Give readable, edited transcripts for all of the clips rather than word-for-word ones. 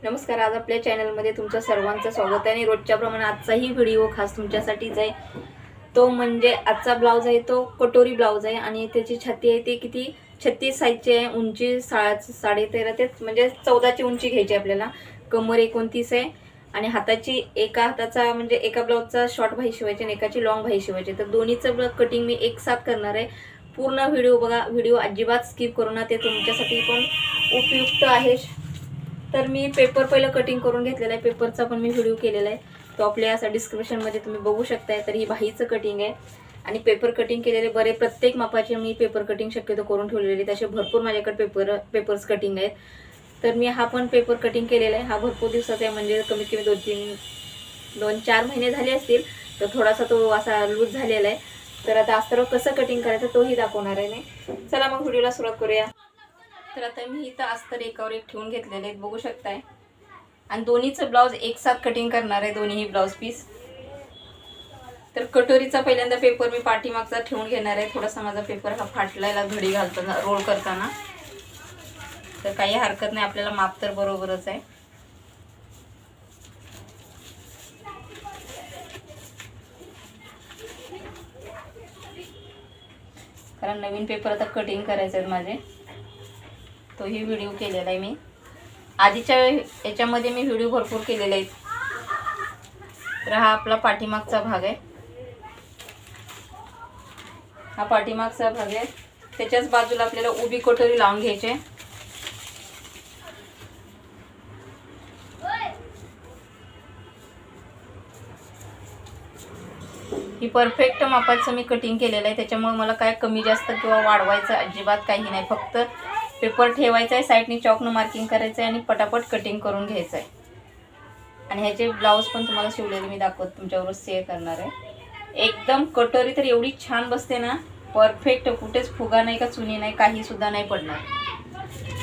नमस्कार. आज आपल्या चॅनलमध्ये तुमचं सर्वांचं स्वागत आहे आणि रोजच्या प्रमाणे आजचाही व्हिडिओ खास तुमच्यासाठीच आहे. तो म्हणजे आजचा ब्लाऊज आहे तो कटोरी ब्लाऊज आहे आणि त्याची छाती आहे ते किती 36 साईजची आहे. उंची 13.5 ते म्हणजे 14ची उंची घ्यायची आपल्याला. कमर 29 आहे आणि हाताची एका हाताचा म्हणजे एका ब्लाऊजचा शॉर्ट भाई शिवायची आणि एकाची लॉंग भाई शिवायची. तर दोन्हीचं कटिंग मी एक साथ करणार आहे. पूर्ण व्हिडिओ बघा. व्हिडिओ अजिबात स्किप करू नका. ते तुमच्यासाठी पण उपयुक्त आहे. तर मी पेपर पहिलं कटिंग करून घेतलेला आहे. पेपरचा पण मी व्हिडिओ केलेला आहे. तो आपल्या असा डिस्क्रिप्शनमध्ये तुम्ही बघू शकताय. तर ही बाहीचं कटिंग आहे आणि पेपर कटिंग केलेले बरे प्रत्येक मापाचे मी पेपर कटिंग शक्यतो करून ठेवलेले. तसे भरपूर माझ्याकडे पेपर्स कटिंग आहेत. तर मी हा पण पेपर कटिंग केलेला आहे. हा भरपूर दिवसाचा आहे म्हणजे कमीत कमी 2-4 महिने झाले असतील. तर थोडासा तो असा लूज झालेला आहे. तर आता अस्तर कसं कटिंग करायचं तोही दाखवणार आहे मी. चला मग व्हिडिओला सुरुवात करूया. तर आता मी इथं अस्तर एकावर एक ठेवून घेतलेले आहेत बघू शकताय आणि दोन्हीचं ब्लाऊज एक साथ कटिंग करणार आहे दोन्ही ब्लाऊज पीस. तर कटोरीचा पहिल्यांदा पेपर मी पाठीमागचा ठेवून घेणार आहे. थोडासा माझा पेपर हा फाटलायला घडी घालताना रोल करताना. तर काही हरकत नाही, आपल्याला माप तर बरोबरच आहे. कारण नवीन पेपर आता कटिंग करायचे आहेत माझे. तोही व्हिडिओ केलेला आहे मी. आधीच्या याच्यामध्ये मी व्हिडिओ भरपूर केलेले आहेत. तर हा आपला पाठीमागचा भाग आहे. हा पाठीमागचा भाग आहे. त्याच्याच बाजूला आपल्याला उभी कटोरी लावून घ्यायची. ही परफेक्ट मापाचं मी कटिंग केलेलं आहे. त्याच्यामुळे मला काय कमी जास्त किंवा वाढवायचं अजिबात काही नाही. फक्त पेपर ठेवायचा आहे, साईडनी चॉकनं मार्किंग करायचं आहे आणि पटापट कटिंग करून घ्यायचं आहे. आणि ह्याचे ब्लाऊज पण तुम्हाला शिवलेले मी दाखवत तुमच्याबरोबर शेअर करणार आहे. एकदम कटोरी तर एवढी छान बसते ना, परफेक्ट. कुठेच फुगा नाही का चुनी नाही, काही सुद्धा नाही पडणार.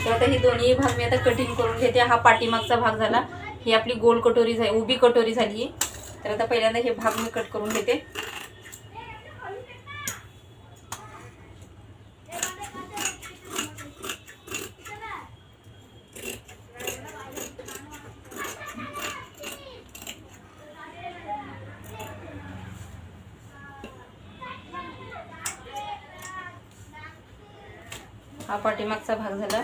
तर आता ही दोन्ही भाग मी आता कटिंग करून घेते. हा पाठीमागचा भाग झाला. ही आपली गोल कटोरी झाली, उभी कटोरी झाली. तर आता पहिल्यांदा हे भाग मी कट करून घेते. हा पाठीमागचा भाग झाला.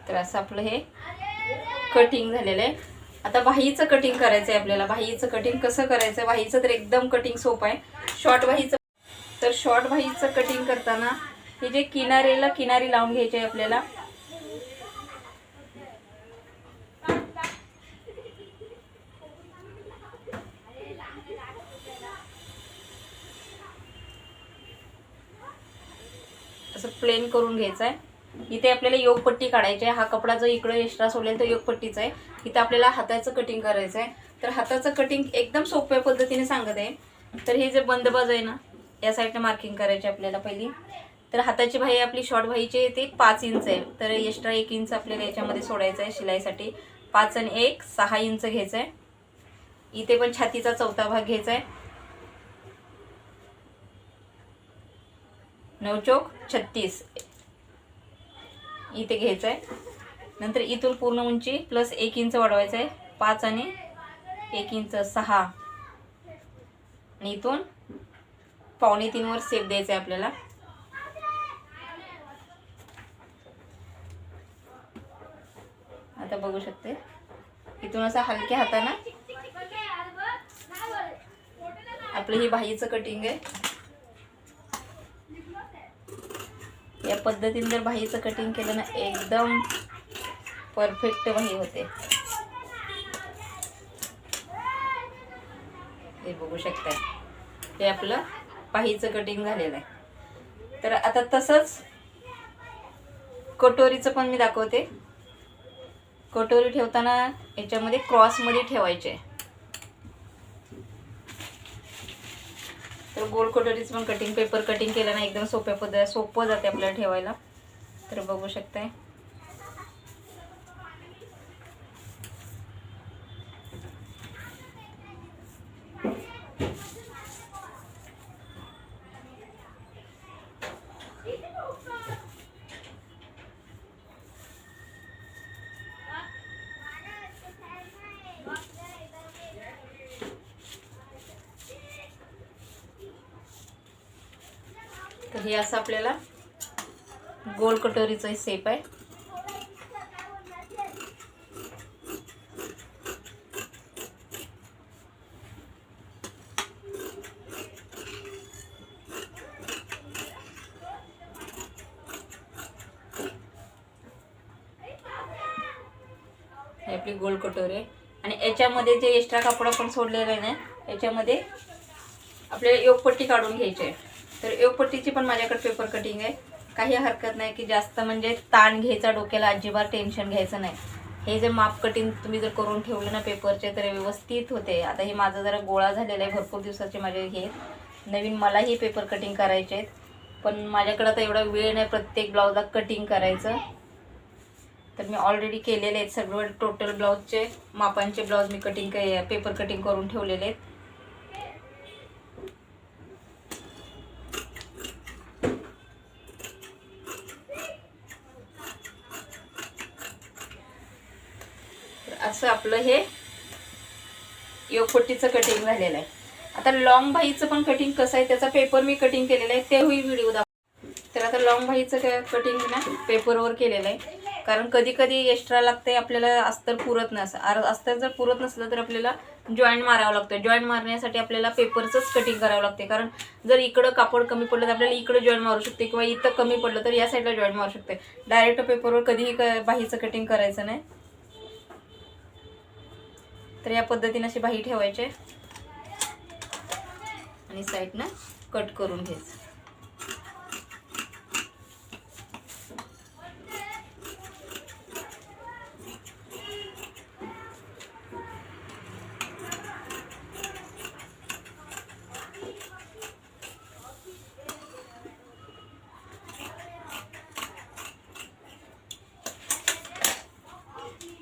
तर असं आपलं हे कटिंग झालेलं आहे. आता बाहीचं कटिंग करायचं आहे आपल्याला. बाहीचं कटिंग कसं करायचं? बाहीचं तर एकदम कटिंग सोपं आहे. शॉर्ट बाहीचं. तर शॉर्ट बाहीचं कटिंग करताना हे जे किनारी लावून घ्यायची आहे आपल्याला. असं प्लेन करून घ्यायचं आहे. इथे आपल्याला योगपट्टी काढायची आहे. हा कपडा जो इकडे एक्स्ट्रा सोडलेला तो योगपट्टीचा आहे. इथे आपल्याला हाताचं कटिंग करायचं आहे. तर हाताचं कटिंग एकदम सोप्या पद्धतीने सांगत आहे. तर हे जे बंद बाजू आहे ना, या साईडने मार्किंग करायची आपल्याला पहिली. तर हाताची बाही आपली शॉर्ट बाहीची ते 5 इंच आहे. तर एक्स्ट्रा 1 इंच आपल्याला याच्यामध्ये सोडायचं आहे शिलाईसाठी. 5 आणि 1 6 इंच घ्यायचं आहे. इथे पण छातीचा चौथा भाग घ्यायचा आहे. 9 चौक 36 इथे घ्यायचं आहे. नंतर इथून पूर्ण उंची प्लस 1 इंच वाढवायचं आहे. 5 आणि 1 इंच 6 आणि इथून 2.25 वर सेप द्यायचं आहे आपल्याला. आता बघू शकते इथून असं हलक्या हाताने आपलं ही बाहीचं कटिंग आहे. या पद्धतीने जर बाहीचं कटिंग केलं ना एकदम परफेक्ट बाही होते. हे बघू बघू शकताय हे आपलं पाहीचं कटिंग झालेलं आहे. तर आता तसंच कटोरीचं पण मी दाखवते. कटोरी ठेवताना याच्यामध्ये क्रॉसमध्ये ठेवायचे. तर गोल कटोरीचं पण कटिंग पेपर कटिंग केलं ना एकदम सोपं जाते आपल्याला ठेवायला. तर बघू शकताय तर हे असं आपल्याला गोल कटोरीचा शेप आहे. हे आपली गोल कटोरी आहे. आणि याच्यामध्ये जे एक्स्ट्रा कापड आपण सोडलेलं आहे ना याच्यामध्ये आपल्याला योगपट्टी काढून घ्यायची आहे. तर योगपट्टीची पण माझ्याकडे पेपर कटिंग आहे. काही हरकत नाही की जास्त म्हणजे ताण घ्यायचा डोक्याला, अजिबात टेन्शन घ्यायचं नाही. हे जे माप कटिंग तुम्ही जर करून ठेवले ना पेपरचे तर व्यवस्थित होते. आता हे माझं जरा गोळा झालेला आहे, भरपूर दिवसाचे माझे हे नवीन मलाही पेपर कटिंग करायचे आहेत. पण माझ्याकडे आता एवढा वेळ नाही प्रत्येक ब्लाऊजला कटिंग करायचं. तर मी ऑलरेडी केलेले आहेत सगळं टोटल ब्लाऊजचे मापांचे ब्लाऊज मी पेपर कटिंग करून ठेवलेले आहेत. असं आपलं हे योगपट्टीचं कटिंग झालेलं आहे. आता लॉंग बाहीचं पण कटिंग कसं आहे त्याचा पेपर मी कटिंग केलेला आहे, तेही व्हिडिओ दाखव. तर आता लॉंग बाहीचं कटिंग ना पेपरवर केलेलं आहे. कारण कधी कधी एक्स्ट्रा लागते आपल्याला, अस्तर पुरत नसतं. अस्तर जर पुरत नसलं तर आपल्याला जॉईंट मारावं लागतं. जॉईंट मारण्यासाठी आपल्याला पेपरचंच कटिंग करावं लागते. कारण जर इकडं कापड कमी पडलं तर आपल्याला इकडं जॉईंट मारू शकते, किंवा इथं कमी पडलं तर या साईडला जॉईंट मारू शकते. डायरेक्ट पेपरवर कधीही बाहीचं कटिंग करायचं नाही. तर या पद्धतीने अशी बाही ठेवायची आणि साईडनं कट करून घ्यायचं.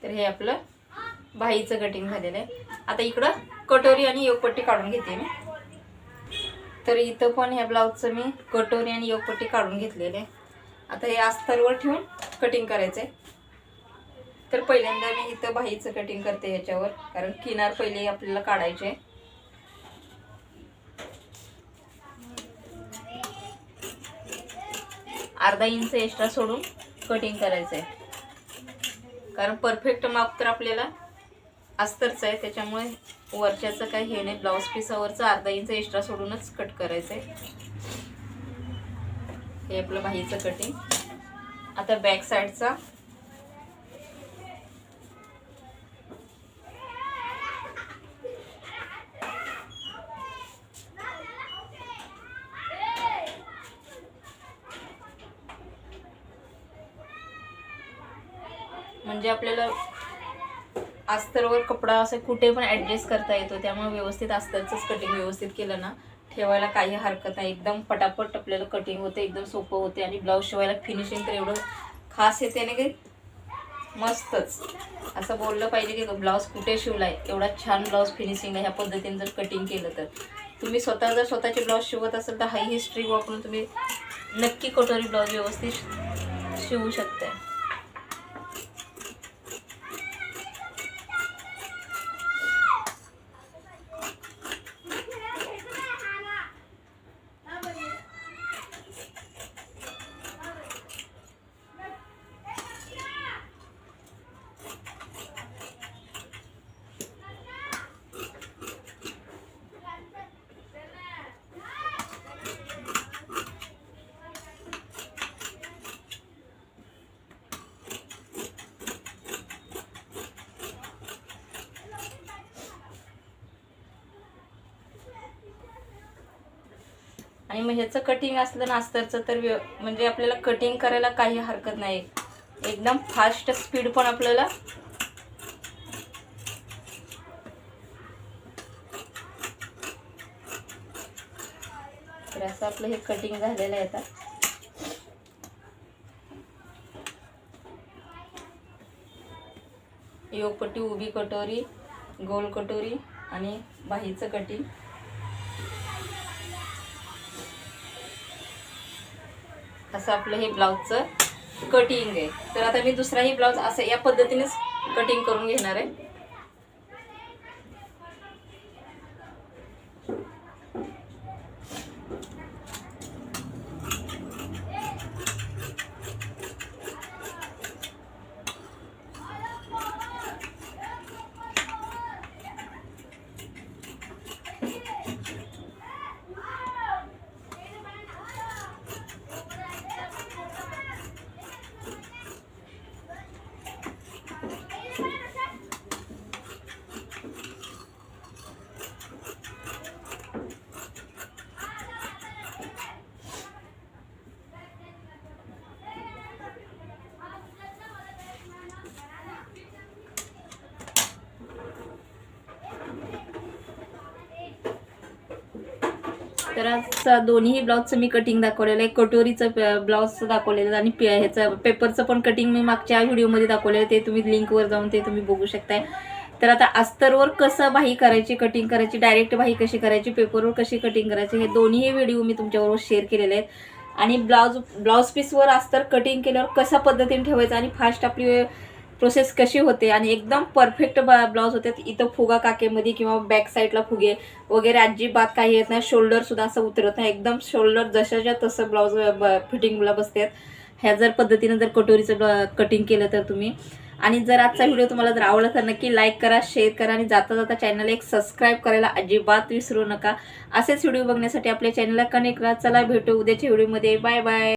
तर हे आपलं बाहीचं कटिंग झालेलं आहे. आता इकडं कटोरी आणि योगपट्टी काढून घेते मी. तर इथं पण ह्या ब्लाऊजचं मी कटोरी आणि योगपट्टी काढून घेतलेले आहे. आता हे अस्तरवर ठेवून कटिंग करायचं आहे. तर पहिल्यांदा मी इथं बाहीचं कटिंग करते याच्यावर, कारण किनार पहिले आपल्याला काढायचे. अर्धा इंच एक्स्ट्रा सोडून कटिंग करायचं आहे. कारण परफेक्ट माप तर आपल्याला अस्तरचं आहे, त्याच्यामुळे वरच्याचं काय हे नाही, ब्लाऊज पिसावरचं अर्धा इंच एक्स्ट्रा सोडूनच कट करायचं आहे. हे आपलं बाहीचं कटिंग. आता बॅक साईडचा म्हणजे आपल्याला अस्तरवर कपडा असं कुठे पण ॲडजस्ट करता येतो. त्यामुळे व्यवस्थित अस्तरचंच कटिंग व्यवस्थित केलं ना ठेवायला काही हरकत नाही. एकदम पटापट आपल्याला कटिंग होते, एकदम सोपं होते. आणि ब्लाऊज शिवायला फिनिशिंग तर एवढं खास येते ना की मस्तच. असं बोललं पाहिजे की ब्लाऊज कुठे शिवलाय, एवढा छान ब्लाऊज फिनिशिंग आहे. ह्या पद्धतीने जर कटिंग केलं तर तुम्ही स्वतः जर स्वतःचे ब्लाऊज शिवत असेल तर ही स्ट्रिक वापरून तुम्ही नक्की कटोरी ब्लाऊज व्यवस्थित शिवू शकता. आणि मग ह्याचं कटिंग असलं ना अस्तरचं तर म्हणजे आपल्याला कटिंग करायला काही हरकत नाही, एकदम फास्ट स्पीड पण आपल्याला तर असं आपलं हे कटिंग झालेलं आहे. आता योगपट्टी, उभी कटोरी, गोल कटोरी आणि बाहीचं कटिंग. असं आपलं हे ब्लाउजचं कटिंग आहे. तर आता मी दुसराही ब्लाउज असं या पद्धतीनेच कटिंग करून घेणार आहे. तर आज दोन्ही ब्लाउजचं मी कटिंग दाखवलेलं आहे. कटोरीचं ब्लाउजचं दाखवलेलं आणि ह्याचं पेपरचं पण कटिंग मी मागच्या व्हिडिओमध्ये दाखवलेलं आहे, ते तुम्ही लिंकवर जाऊन ते तुम्ही बघू शकताय. तर आता अस्तरवर कसं बाही करायची, कटिंग करायची, डायरेक्ट बाही कशी करायची, पेपरवर कशी कटिंग करायची, हे दोन्ही व्हिडिओ मी तुमच्याबरोबर शेअर केलेले आहेत. आणि ब्लाउज पीसवर अस्तर कटिंग केल्यावर कशा पद्धतीने ठेवायचं आणि फास्ट आपली प्रोसेस कशी होते आणि एकदम परफेक्ट ब्लाउज होते. इथं फुगा काकेमध्ये किंवा बॅक साईडला फुगे वगैरे अजिबात काही येत नाही. शोल्डर सुद्धा असं उतरत नाही, एकदम शोल्डर जशाच्या तसं ब्लाउज फिटिंगला बसतात. ह्या जर पद्धतीने जर कटोरीचं कटिंग केलं तर तुम्ही. आणि जर आजचा व्हिडिओ तुम्हाला जर आवडला तर नक्की लाईक करा, शेअर करा आणि जाता जाता चॅनलला एक सबस्क्राईब करायला अजिबात विसरू नका. असेच व्हिडिओ बघण्यासाठी आपल्या चॅनलला कनेक्ट करा. चला भेटू उद्याच्या व्हिडिओमध्ये. Bye bye.